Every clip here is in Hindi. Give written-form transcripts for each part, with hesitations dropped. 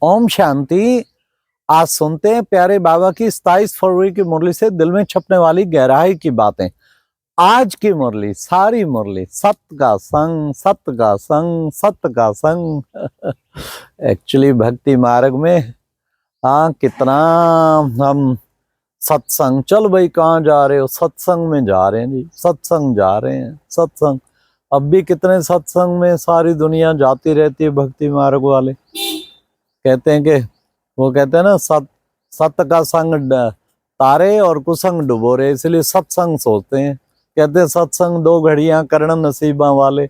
ओम शांति। आज सुनते हैं प्यारे बाबा की 27 फरवरी की मुरली से दिल में छपने वाली गहराई की बातें। आज की मुरली, सारी मुरली सत्य का संग, सत्य का संग, सत्य का संग। एक्चुअली भक्ति मार्ग में कितना हम सत्संग, चल भाई कहाँ जा रहे हो, सत्संग में जा रहे हैं जी, सत्संग जा रहे हैं, सत्संग। अब भी कितने सत्संग में सारी दुनिया जाती रहती है भक्ति मार्ग वाले। कहते हैं कि वो कहते हैं ना, सत्य का संग तारे और कुसंग डुबोरे, इसलिए सत्संग सोचते हैं। कहते हैं सत्संग 2 घड़ियां करण नसीबा वाले,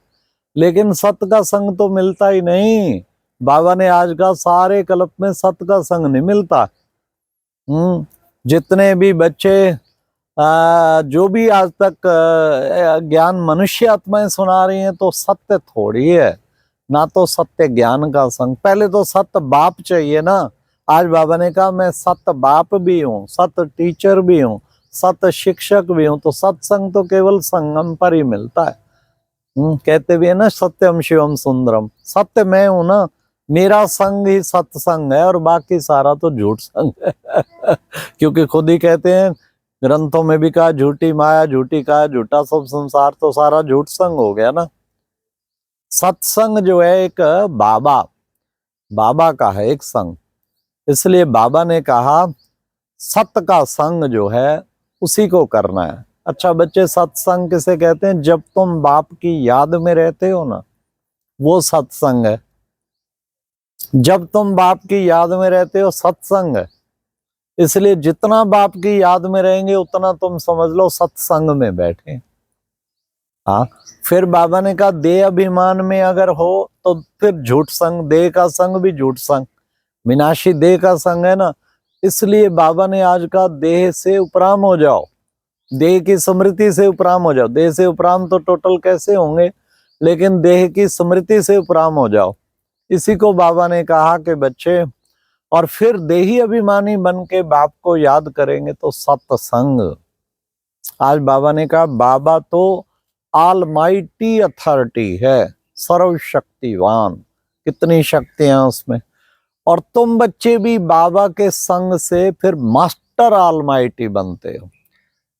लेकिन सत्य का संग तो मिलता ही नहीं। बाबा ने आज का सारे कल्प में सत्य का संग नहीं मिलता। जितने भी बच्चे जो भी आज तक ज्ञान मनुष्य आत्माएं सुना रही हैं, तो सत्य थोड़ी है ना, तो सत्य ज्ञान का संग। पहले तो सत्य बाप चाहिए ना। आज बाबा ने कहा मैं सत्य बाप भी हूँ, सत्य टीचर भी हूँ, सत्य शिक्षक भी हूँ। तो सत्संग तो केवल संगम पर ही मिलता है। कहते भी है ना, सत्यम शिवम सुंदरम। सत्य मैं हूं ना, मेरा संग ही सत्संग है और बाकी सारा तो झूठ संग है। क्योंकि खुद ही कहते हैं ग्रंथों में भी कहा, झूठी माया झूठी काया झूठा सब संसार, तो सारा झूठ संग हो गया ना। सत्संग जो है एक बाबा का है, एक संग। इसलिए बाबा ने कहा सत्य का संग जो है उसी को करना है। अच्छा बच्चे, सत्संग किसे कहते हैं? जब तुम बाप की याद में रहते हो ना, वो सत्संग है। जब तुम बाप की याद में रहते हो, सत्संग है। इसलिए जितना बाप की याद में रहेंगे उतना तुम समझ लो सत्संग में बैठे। फिर बाबा ने कहा देह अभिमान में अगर हो तो फिर झूठ संग, देह का संग भी झूठ संग, विनाशी देह का संग है ना। इसलिए बाबा ने आज का देह से उपराम हो जाओ, देह की स्मृति से उपराम हो जाओ। देह से उपराम तो टोटल कैसे होंगे, लेकिन देह की स्मृति से उपराम हो जाओ। इसी को बाबा ने कहा कि बच्चे, और फिर देही अभिमानी बन के बाप को याद करेंगे तो सत्संग। आज बाबा ने कहा बाबा तो ऑलमाइटी अथॉरिटी है, सर्वशक्तिवान, कितनी शक्तियां उसमें। और तुम बच्चे भी बाबा के संग से फिर मास्टर ऑलमाइटी बनते हो।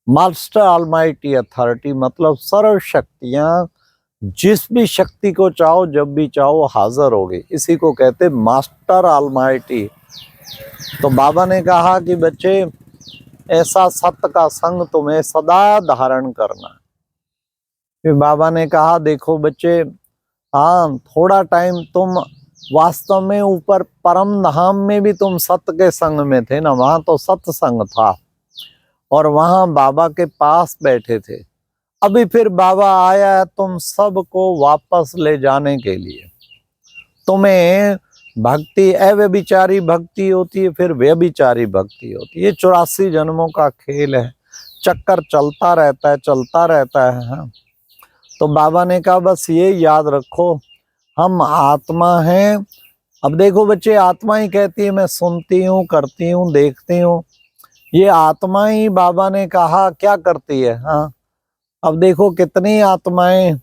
मास्टर ऑलमाइटी अथॉरिटी मतलब सर्व शक्तियां, जिस भी शक्ति को चाहो जब भी चाहो हाजिर होगी। इसी को कहते मास्टर ऑलमाइटी। तो बाबा ने कहा कि बच्चे ऐसा सत्य का संग तुम्हें सदा धारण करना। फिर बाबा ने कहा देखो बच्चे, थोड़ा टाइम तुम वास्तव में ऊपर परम धाम में भी तुम सत्य के संग में थे ना, वहां तो सत्संग था और वहां बाबा के पास बैठे थे। अभी फिर बाबा आया है तुम सबको वापस ले जाने के लिए। तुम्हें भक्ति अव्यभिचारी भक्ति होती है, फिर व्यभिचारी भक्ति होती है। ये 84 जन्मों का खेल है, चक्कर चलता रहता है, चलता रहता है। तो बाबा ने कहा बस ये याद रखो, हम आत्मा हैं। अब देखो बच्चे, आत्मा ही कहती है मैं सुनती हूँ, करती हूँ, देखती हूँ। ये आत्मा ही बाबा ने कहा क्या करती है। अब देखो कितनी आत्माएं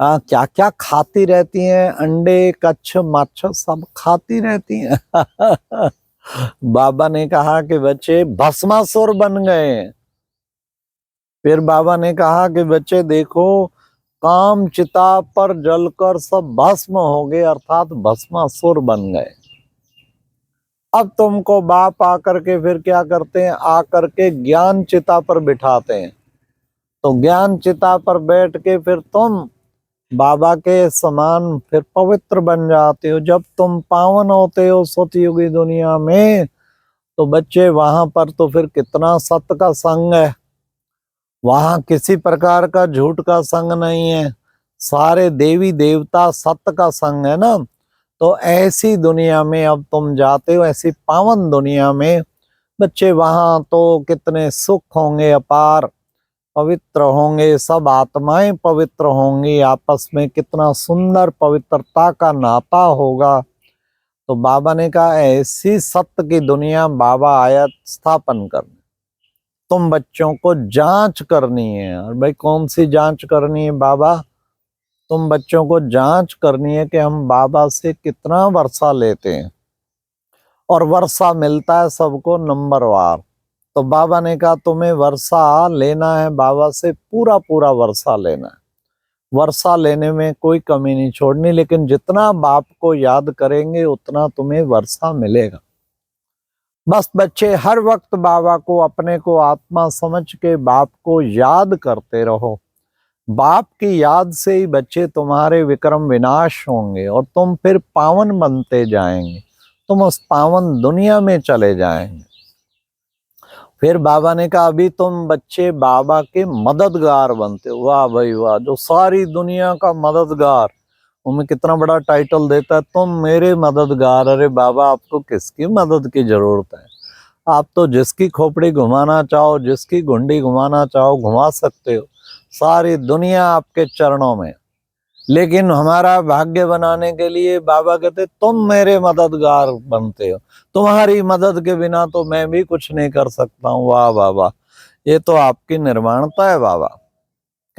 क्या क्या खाती रहती हैं, अंडे कच्छ मच्छ सब खाती रहती हैं। बाबा ने कहा कि बच्चे भस्मासुर बन गए। फिर बाबा ने कहा कि बच्चे देखो, काम चिता पर जलकर सब भस्म हो गए, अर्थात भस्मासुर बन गए। अब तुमको बाप आकर के फिर क्या करते हैं, आकर के ज्ञान चिता पर बिठाते हैं। तो ज्ञान चिता पर बैठ के फिर तुम बाबा के समान फिर पवित्र बन जाते हो। जब तुम पावन होते हो सतयुगी दुनिया में, तो बच्चे वहां पर तो फिर कितना सत्य का संग है। वहां किसी प्रकार का झूठ का संग नहीं है, सारे देवी देवता सत्य का संग है ना। तो ऐसी दुनिया में अब तुम जाते हो, ऐसी पावन दुनिया में बच्चे, वहां तो कितने सुख होंगे, अपार पवित्र होंगे, सब आत्माएं पवित्र होंगी, आपस में कितना सुंदर पवित्रता का नाता होगा। तो बाबा ने कहा ऐसी सत्य की दुनिया बाबा आया स्थापन करने। तुम बच्चों को जांच करनी है। और भाई कौन सी जांच करनी है बाबा? तुम बच्चों को जांच करनी है कि हम बाबा से कितना वर्षा लेते हैं। और वर्षा मिलता है सबको नंबरवार। तो बाबा ने कहा तुम्हें वर्षा लेना है, बाबा से पूरा पूरा वर्षा लेना है, वर्षा लेने में कोई कमी नहीं छोड़नी, लेकिन जितना बाप को याद करेंगे उतना तुम्हें वर्षा मिलेगा। बस बच्चे हर वक्त बाबा को, अपने को आत्मा समझ के बाप को याद करते रहो। बाप की याद से ही बच्चे तुम्हारे विक्रम विनाश होंगे और तुम फिर पावन बनते जाएंगे, तुम उस पावन दुनिया में चले जाएंगे। फिर बाबा ने कहा अभी तुम बच्चे बाबा के मददगार बनते हो। वाह भाई वाह, जो सारी दुनिया का मददगार, उन्हें कितना बड़ा टाइटल देता है, तुम मेरे मददगार। अरे बाबा आपको किसकी मदद की जरूरत है, आप तो जिसकी खोपड़ी घुमाना चाहो, जिसकी घुंडी घुमाना चाहो घुमा सकते हो, सारी दुनिया आपके चरणों में। लेकिन हमारा भाग्य बनाने के लिए बाबा कहते तुम मेरे मददगार बनते हो, तुम्हारी मदद के बिना तो मैं भी कुछ नहीं कर सकता हूँ। वाह बाबा, ये तो आपकी निर्माणता है बाबा।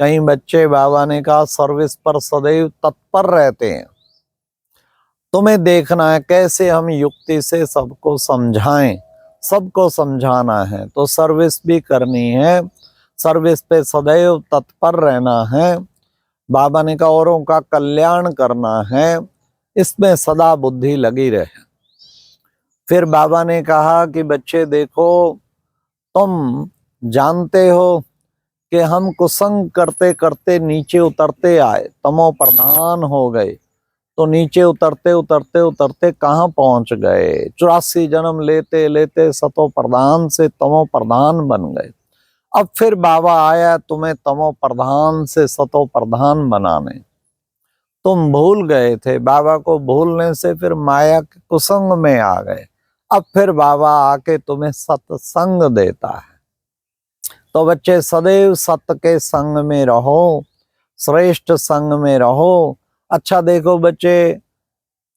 कई बच्चे, बाबा ने कहा, सर्विस पर सदैव तत्पर रहते हैं। तुम्हें देखना है कैसे हम युक्ति से सबको समझाएं, सबको समझाना है तो सर्विस भी करनी है, सर्विस पे सदैव तत्पर रहना है। बाबा ने कहा औरों का कल्याण करना है, इसमें सदा बुद्धि लगी रहे। फिर बाबा ने कहा कि बच्चे देखो, तुम जानते हो कि हम कुसंग करते करते नीचे उतरते आए, तमो प्रधान हो गए, तो नीचे उतरते उतरते उतरते कहाँ पहुंच गए, 84 जन्म लेते लेते सतो प्रधान से तमो प्रधान बन गए। अब फिर बाबा आया तुम्हें तमो प्रधान से सतो प्रधान बनाने। तुम भूल गए थे, बाबा को भूलने से फिर माया के कुसंग में आ गए। अब फिर बाबा आके तुम्हें सत्संग देता है। तो बच्चे सदैव सत्य के संग में रहो, श्रेष्ठ संग में रहो। अच्छा देखो बच्चे,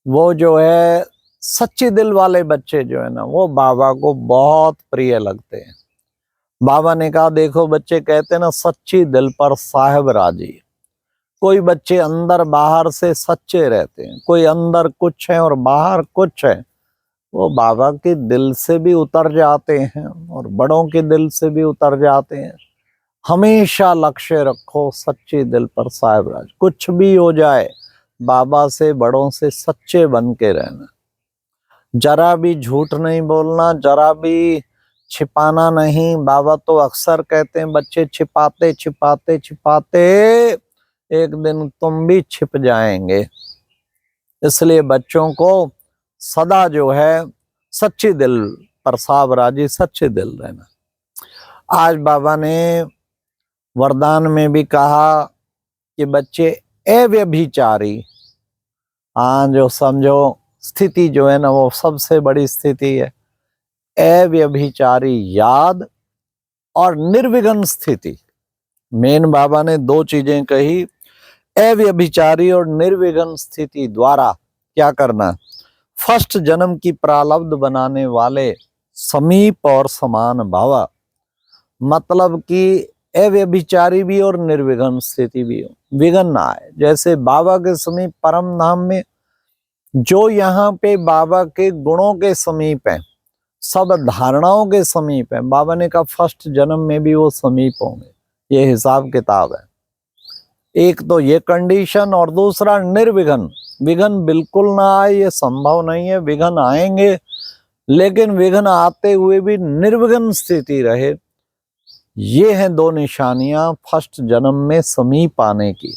वो जो है सच्चे दिल वाले बच्चे जो है ना, वो बाबा को बहुत प्रिय लगते हैं। बाबा ने कहा देखो बच्चे, कहते हैं ना सच्ची दिल पर साहेब राजी। कोई बच्चे अंदर बाहर से सच्चे रहते हैं, कोई अंदर कुछ है और बाहर कुछ है, वो बाबा के दिल से भी उतर जाते हैं और बड़ों के दिल से भी उतर जाते हैं। हमेशा लक्ष्य रखो सच्चे दिल पर साहेब राज, कुछ भी हो जाए बाबा से, बड़ों से सच्चे बन के रहना, जरा भी झूठ नहीं बोलना, जरा भी छिपाना नहीं। बाबा तो अक्सर कहते हैं बच्चे छिपाते छिपाते छिपाते एक दिन तुम भी छिप जाएंगे। इसलिए बच्चों को सदा जो है सच्चे दिल पर साहब राजी, सच्चे दिल रहना। आज बाबा ने वरदान में भी कहा कि बच्चे अव्यभिचारी, जो समझो स्थिति जो है ना, वो सबसे बड़ी स्थिति है अव्यभिचारी याद और निर्विघ्न स्थिति। मेन बाबा ने दो चीजें कही, अव्यभिचारी और निर्विघ्न स्थिति द्वारा क्या करना, फर्स्ट जन्म की प्रारब्ध बनाने वाले समीप और समान भावा, मतलब कि अव्यभिचारी भी और निर्विघ्न स्थिति भी हो, विघ्न ना आए। जैसे बाबा के समीप परम धाम में, जो यहाँ पे बाबा के गुणों के समीप है, सब धारणाओं के समीप है, बाबा ने कहा फर्स्ट जन्म में भी वो समीप होंगे। ये हिसाब किताब है। एक तो ये कंडीशन, और दूसरा निर्विघ्न, विघ्न बिल्कुल ना आए ये संभव नहीं है। विघ्न आएंगे, लेकिन विघ्न आते हुए भी निर्विघ्न स्थिति रहे। ये हैं दो निशानियां फर्स्ट जन्म में समीप आने की।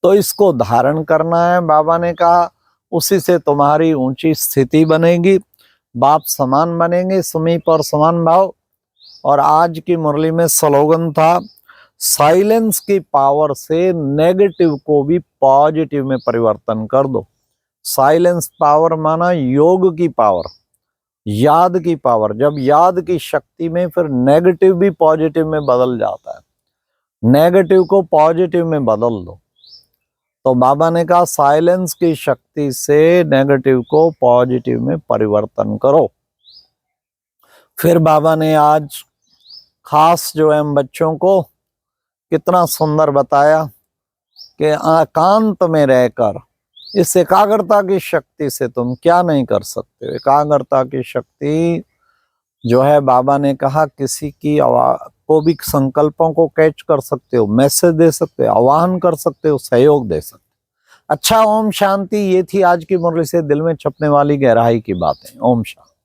तो इसको धारण करना है। बाबा ने कहा उसी से तुम्हारी ऊंची स्थिति बनेगी, बाप समान बनेंगे, समीप और समान भाव। और आज की मुरली में स्लोगन था, साइलेंस की पावर से नेगेटिव को भी पॉजिटिव में परिवर्तन कर दो। साइलेंस पावर माना योग की पावर, याद की पावर। जब याद की शक्ति में फिर नेगेटिव भी पॉजिटिव में बदल जाता है। नेगेटिव को पॉजिटिव में बदल दो। तो बाबा ने कहा साइलेंस की शक्ति से नेगेटिव को पॉजिटिव में परिवर्तन करो। फिर बाबा ने आज खास जो है बच्चों को कितना सुंदर बताया कि एकांत में रहकर इस एकाग्रता की शक्ति से तुम क्या नहीं कर सकते हो। एकाग्रता की शक्ति जो है, बाबा ने कहा किसी की को भी संकल्पों को कैच कर सकते हो, मैसेज दे सकते हो, आह्वान कर सकते हो, सहयोग दे सकते हो। अच्छा, ओम शांति। ये थी आज की मुरली से दिल में छपने वाली गहराई की बातें। ओम शांति।